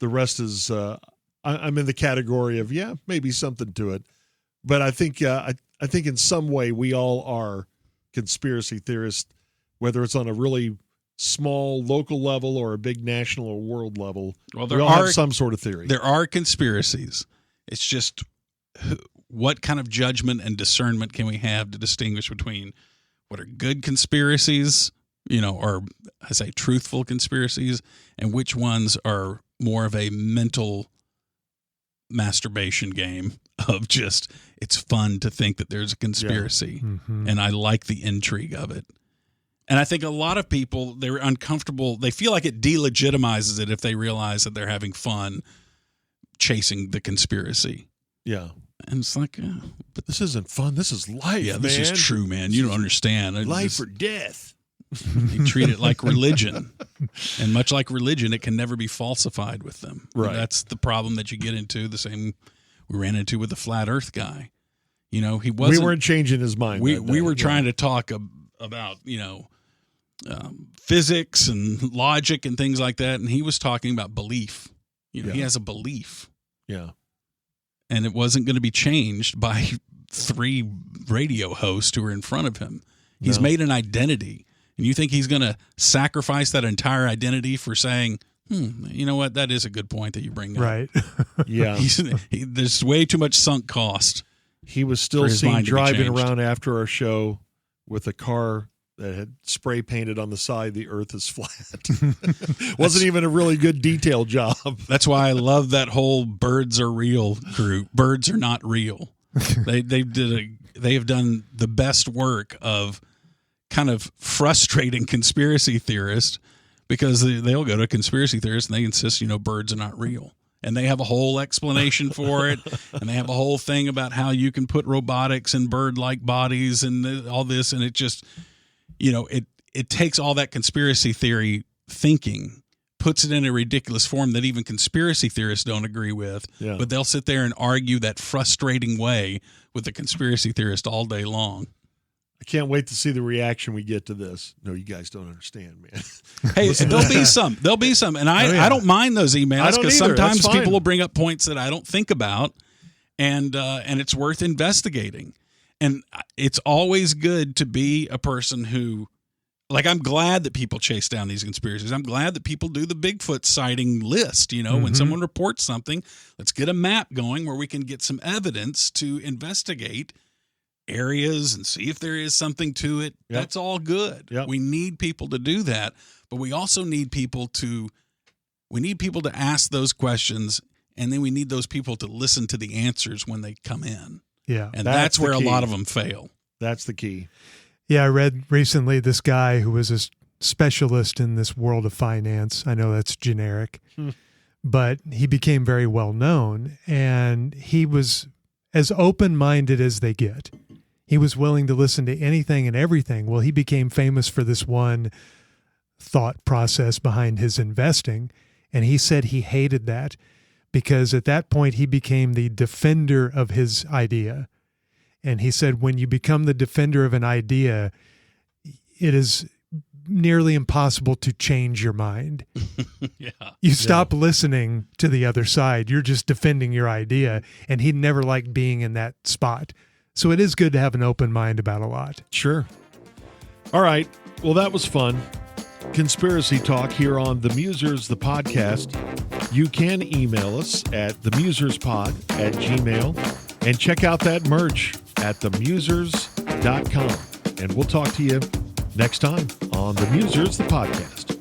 rest is. I'm in the category of maybe something to it, but I think I think in some way we all are conspiracy theorists, whether it's on a really small local level or a big national or world level. Well, we all have some sort of theory. There are conspiracies. It's just what kind of judgment and discernment can we have to distinguish between what are good conspiracies, or I say truthful conspiracies, and which ones are more of a mental masturbation game of just, it's fun to think that there's a conspiracy. And I like the intrigue of it. And I think a lot of people, they're uncomfortable. They feel like it delegitimizes it if they realize that they're having fun chasing the conspiracy. Yeah. And it's like, but this isn't fun. This is life. Yeah, this is true, man. You don't understand. Life or death. They treat it like religion. And much like religion, it can never be falsified with them. Right. And that's the problem that you get into, the same we ran into with the flat earth guy. You know, he wasn't. We weren't changing his mind. We were trying to talk about, physics and logic and things like that. And he was talking about belief. You know, he has a belief. Yeah. And it wasn't going to be changed by 3 radio hosts who are in front of him. He's made an identity. And you think he's going to sacrifice that entire identity for saying, you know what? That is a good point that you bring up. Right. Yeah. There's way too much sunk cost. He was still seen driving around after our show with a car that had spray painted on the side, the earth is flat. Wasn't even a really good detail job. That's why I love that whole birds are real group. Birds are not real. They have done the best work of kind of frustrating conspiracy theorists, because they'll go to conspiracy theorists and they insist, birds are not real. And they have a whole explanation for it. And they have a whole thing about how you can put robotics in bird-like bodies and all this. And it just, it takes all that conspiracy theory thinking, puts it in a ridiculous form that even conspiracy theorists don't agree with. Yeah. But they'll sit there and argue that frustrating way with the conspiracy theorist all day long. I can't wait to see the reaction we get to this. No, you guys don't understand, man. Hey, there'll be some. There'll be some. And I don't mind those emails, because sometimes people will bring up points that I don't think about, and it's worth investigating. And it's always good to be a person who, like, I'm glad that people chase down these conspiracies. I'm glad that people do the Bigfoot sighting list. When someone reports something, let's get a map going where we can get some evidence to investigate areas and see if there is something to it. Yep. That's all good. Yep. We need people to do that, but we also need people to ask those questions, and then we need those people to listen to the answers when they come in. Yeah. And that's where a lot of them fail. That's the key. Yeah, I read recently this guy who was a specialist in this world of finance. I know that's generic, but he became very well known, and he was as open-minded as they get. He was willing to listen to anything and everything. Well, he became famous for this one thought process behind his investing, and he said he hated that because at that point he became the defender of his idea. And he said when you become the defender of an idea, it is nearly impossible to change your mind. You stop listening to the other side. You're just defending your idea. And he never liked being in that spot. So it is good to have an open mind about a lot. Sure. All right. Well, that was fun. Conspiracy talk here on The Musers, the podcast. You can email us at themuserspod@gmail.com and check out that merch at themusers.com. And we'll talk to you next time on The Musers, the podcast.